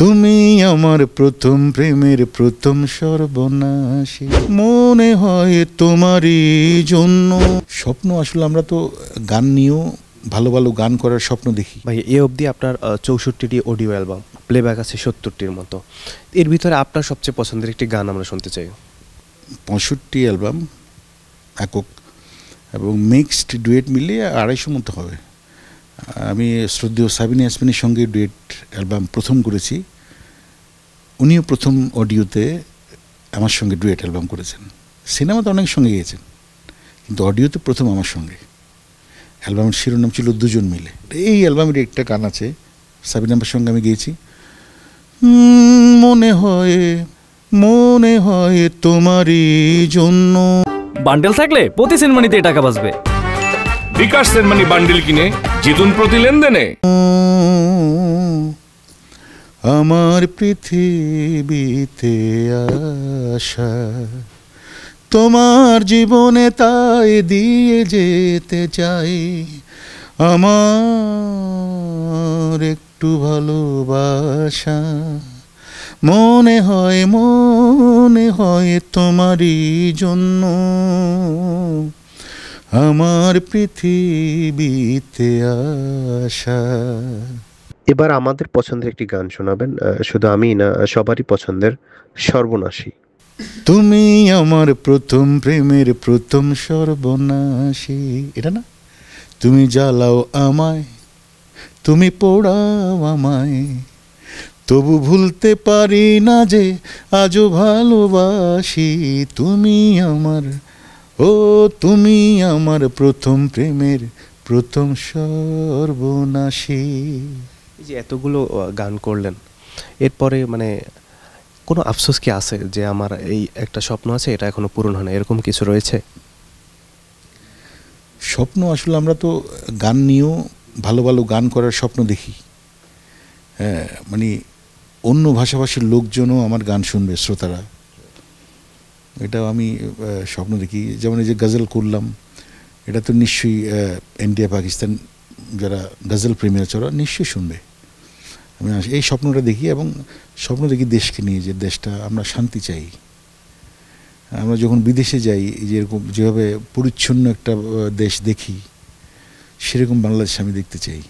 তুমি আমার প্রথম প্রেমের প্রথম সর্বনাশী, মনে হয় তোমারই জন্য। স্বপ্ন আসলে আমরা তো গান নিয়েও ভালো ভালো গান করার স্বপ্ন দেখি। ভাই এ অবধি আপনার 64টি অডিও অ্যালবাম, প্লেব্যাক আছে 70টির মতো। এর ভিতরে আপনার সবচেয়ে পছন্দের একটি গান আমরা শুনতে চাই। 65 অ্যালবাম একক এবং মিক্সড ডুয়েট মিলিয়ে 250 মতো হবে। আমি শ্রদ্ধেয় সাবিনা ইয়াসমিনের সঙ্গে ডুয়েট অ্যালবাম প্রথম করেছি, উনিও প্রথম অডিওতে আমার সঙ্গে ডুয়েট অ্যালবাম করেছেন। সিনেমাতে অনেক সঙ্গে গিয়েছেন, কিন্তু অডিওতে প্রথম আমার সঙ্গে। অ্যালবামের শিরোনাম ছিল দুজন মিলে। এই অ্যালবামের একটা গান আছে সাবিনার সঙ্গে আমি গিয়েছি, মনে হয় তোমারই জন্য। বান্ডেল থাকলে প্রতি সেনমানিতে টাকা বাঁচবে। বিকাশ সেনমানি বান্ডেল কিনে জিতুন প্রতি লেনদেনে। আমার পৃথিবীতে আশা তোমার জীবনে তাই দিয়ে যেতে চাই। আমার একটু ভালোবাসা মনে হয় তোমারই জন্য। আমার পৃথিবীতে আশা। এবার আমাদের পছন্দের একটি গান শোনাবেন, শুধু আমি না, সবারই পছন্দের, সর্বনাশী। তুমি আমার প্রথম প্রেমের প্রথম সর্বনাশী, এটা না? তুমি জ্বালাও আমায়, তুমি পোড়াও আমায়, তবু ভুলতে পারি না যে আজও ভালোবাসি। তুমি আমার প্রথম প্রেমের প্রথম সর্বনাশী। এই যে এতগুলো গান করলেন, এরপরে মানে কোনো আফসোস কি আছে যে আমার এই একটা স্বপ্ন আছে, এটা এখনো পূরণ হয় না, এরকম কিছু রয়েছে? স্বপ্ন আসলে আমরা তো গান নিয়েও ভালো ভালো গান করার স্বপ্ন দেখি। হ্যাঁ, মানে অন্য ভাষাভাষীর লোকজনও আমার গান শুনবে, শ্রোতারা, এটাও আমি স্বপ্ন দেখি। যেমন এই যে গজল করলাম, এটা তো নিশ্চয়ই ইন্ডিয়া পাকিস্তান যারা গজল প্রেমী আছে ওরা নিশ্চয়ই শুনবে। আমি এই স্বপ্নটা দেখি, এবং স্বপ্ন দেখি দেশকে নিয়ে, যে দেশটা আমরা শান্তি চাই। আমরা যখন বিদেশে যাই, যেরকম যেভাবে পরিচ্ছন্ন একটা দেশ দেখি, সেরকম বাংলাদেশ আমি দেখতে চাই।